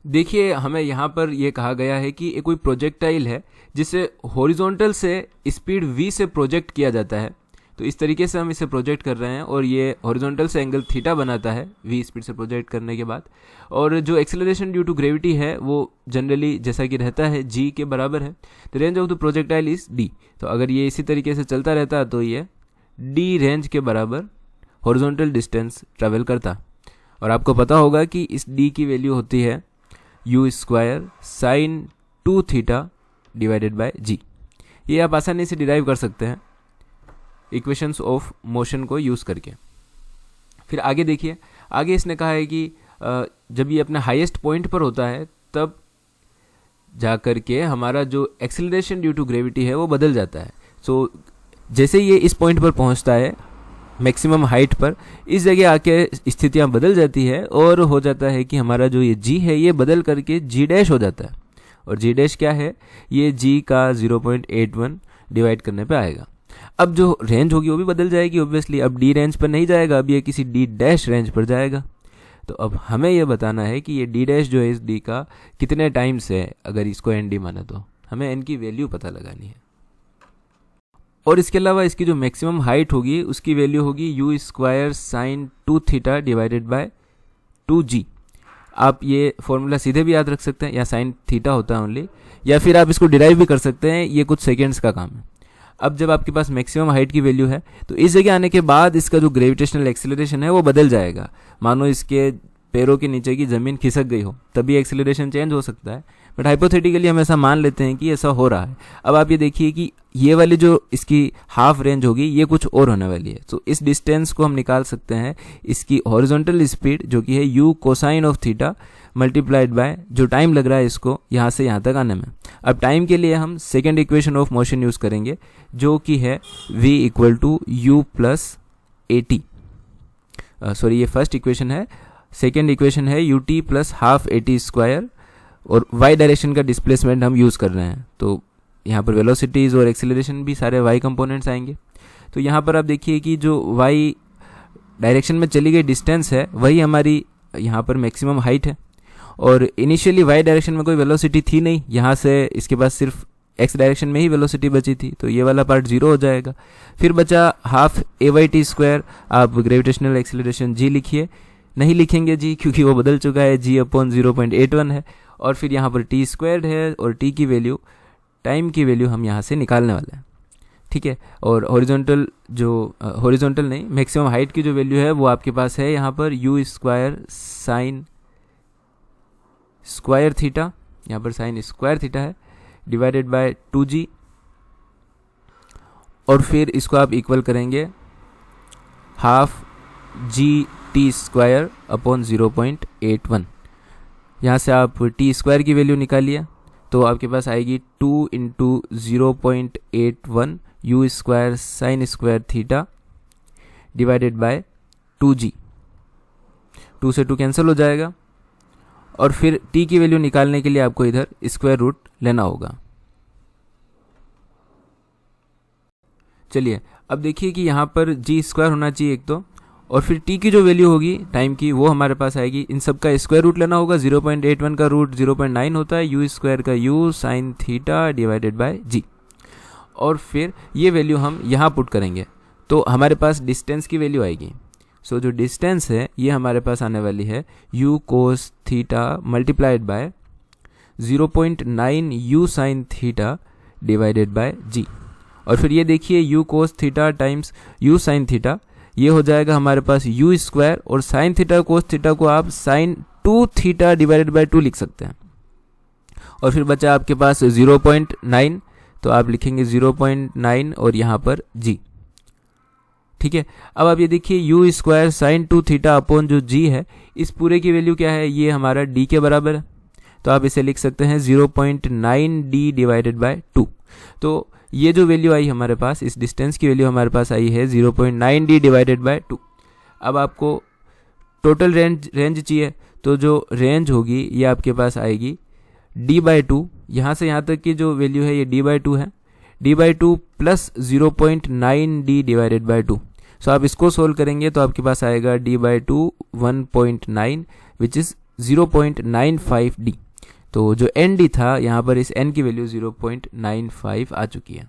देखिए हमें यहाँ पर ये कहा गया है कि एक कोई प्रोजेक्टाइल है जिसे हॉरिजॉन्टल से स्पीड v से प्रोजेक्ट किया जाता है। तो इस तरीके से हम इसे प्रोजेक्ट कर रहे हैं और ये हॉरिजॉन्टल से एंगल थीटा बनाता है v स्पीड से प्रोजेक्ट करने के बाद। और जो एक्सेलरेशन ड्यू टू ग्रेविटी है वो जनरली जैसा कि रहता है g के बराबर है। The range of the projectile is d। तो अगर ये इसी तरीके से चलता रहता तो ये d रेंज के बराबर हॉरिजॉन्टल डिस्टेंस ट्रेवल करता। और आपको पता होगा कि इस d की वैल्यू होती है u square sine 2 theta divided by g। ये आप आसानी से डिराइव कर सकते हैं इक्वेशंस ऑफ मोशन को यूज़ करके। फिर आगे देखिए, आगे इसने कहा है कि जब ये अपने हाईएस्ट पॉइंट पर होता है तब जा कर के हमारा जो एक्सेलरेशन ड्यू टू ग्रेविटी है वो बदल जाता है। सो जैसे ये इस पॉइंट पर पहुंचता है मैक्सिमम हाइट पर, इस जगह आके स्थितियां बदल जाती है और हो जाता है कि हमारा जो ये g है ये बदल करके g डैश हो जाता है। और g डैश क्या है, ये g का 0.81 डिवाइड करने पे आएगा। अब जो रेंज होगी वो भी बदल जाएगी ऑब्वियसली। अब d रेंज पर नहीं जाएगा, अब ये किसी d डैश रेंज पर जाएगा। तो अब हमें ये बताना है कि ये d डैश जो है इस d का कितने टाइम्स है। अगर इसको nd माना तो हमें n की वैल्यू पता लगानी है। और इसके अलावा इसकी जो मैक्सिमम हाइट होगी उसकी वैल्यू होगी u square sine 2 theta divided by 2g। आप ये फॉर्मूला सीधे भी याद रख सकते हैं, या साइन थीटा होता है ओनली, या फिर आप इसको डिराइव भी कर सकते हैं। ये कुछ सेकेंड्स का काम है। अब जब आपके पास मैक्सिमम हाइट की वैल्यू है तो इस जगह आने के बाद इसका जो ग्रेविटेशनल एक्सेलरेशन है वो बदल जाएगा। मानो इसके पैरों के नीचे की ज़मीन खिसक गई हो, तभी एक्सेलरेशन चेंज हो सकता है। बट हाइपोथेटिकली हम ऐसा मान लेते हैं कि ऐसा हो रहा है। अब आप ये देखिए कि ये वाली जो इसकी हाफ रेंज होगी ये कुछ और होने वाली है। तो इस डिस्टेंस को हम निकाल सकते हैं इसकी हॉरिजॉन्टल स्पीड जो कि है u cosine of theta multiplied by जो टाइम लग रहा है इसको यहाँ से यहाँ तक आने में। अब टाइम के लिए हम second equation of motion use करेंगे जो कि है v equal to u plus A T. Sorry, ये फर्स्ट इक्वेशन है। सेकेंड इक्वेशन है U T plus half A T square, और y डायरेक्शन का डिस्प्लेसमेंट हम यूज़ कर रहे हैं। तो यहाँ पर वेलोसिटीज़ और एक्सेलरेशन भी सारे y कंपोनेंट्स आएंगे। तो यहाँ पर आप देखिए कि जो y डायरेक्शन में चली गई डिस्टेंस है वही हमारी यहाँ पर मैक्सिमम हाइट है। और इनिशियली y डायरेक्शन में कोई वेलोसिटी थी नहीं, यहाँ से इसके पास सिर्फ x डायरेक्शन में ही वेलोसिटी बची थी, तो ये वाला पार्ट 0 हो जाएगा। फिर बचा हाफ ए वाई टी स्क्वायर। आप ग्रेविटेशनल एक्सेलरेशन g लिखिए, नहीं लिखेंगे g क्योंकि वो बदल चुका है, g अपॉन 0.81 है। और फिर यहाँ पर टी स्क्वायर्ड है और t की वैल्यू, टाइम की वैल्यू हम यहाँ से निकालने वाले हैं, ठीक है। और हॉरिजॉन्टल नहीं, मैक्सिमम हाइट की जो वैल्यू है वो आपके पास है यहाँ पर u square sine square theta, यहाँ पर साइन स्क्वायर थीटा है, डिवाइडेड बाय 2g। और फिर इसको आप इक्वल करेंगे half g T square upon 0.81। यहाँ से आप टी स्क्वायर की वैल्यू निकालिए तो आपके पास आएगी 2 into 0.81 u square sine square theta divided by 2g। 2 से 2 कैंसिल हो जाएगा। और फिर t की वैल्यू निकालने के लिए आपको इधर स्क्वायर रूट लेना होगा। चलिए अब देखिए कि यहाँ पर g स्क्वायर होना चाहिए एक तो, और फिर t की जो वैल्यू होगी टाइम की वो हमारे पास आएगी। इन सब का स्क्वायर रूट लेना होगा। 0.81 का रूट 0.9 होता है, u स्क्वायर का u sine theta divided by g। और फिर ये वैल्यू हम यहाँ पुट करेंगे तो हमारे पास डिस्टेंस की वैल्यू आएगी। सो जो डिस्टेंस है ये हमारे पास आने वाली है u cos theta multiplied by 0.9 u sine theta divided by g। और फिर ये देखिए u cos theta times u sine theta, ये हो जाएगा हमारे पास u स्क्वायर, और साइन थीटा कोस थीटा को आप साइन 2 थीटा डिवाइडेड बाय 2 लिख सकते हैं। और फिर बचा आपके पास 0.9, तो आप लिखेंगे 0.9 और यहाँ पर g, ठीक है। अब आप ये देखिए u square sine 2 theta upon जो g है, इस पूरे की वैल्यू क्या है, ये हमारा d के बराबर है। तो आप इसे लिख सकते हैं 0.9d डिवाइडेड बाय 2। तो ये जो वैल्यू आई हमारे पास, इस डिस्टेंस की वैल्यू हमारे पास आई है 0.9d डिवाइडेड बाय 2। अब आपको टोटल रेंज चाहिए, तो जो रेंज होगी ये आपके पास आएगी d बाई 2। यहाँ से यहाँ तक की जो वैल्यू है ये d बाई 2 है, d by 2 plus 0.9d divided by 2। सो आप इसको सोल्व करेंगे तो आपके पास आएगा d by 2 1.9 which is 0.95d। तो जो एन डी था यहाँ पर इस एन की वैल्यू 0.95 आ चुकी है।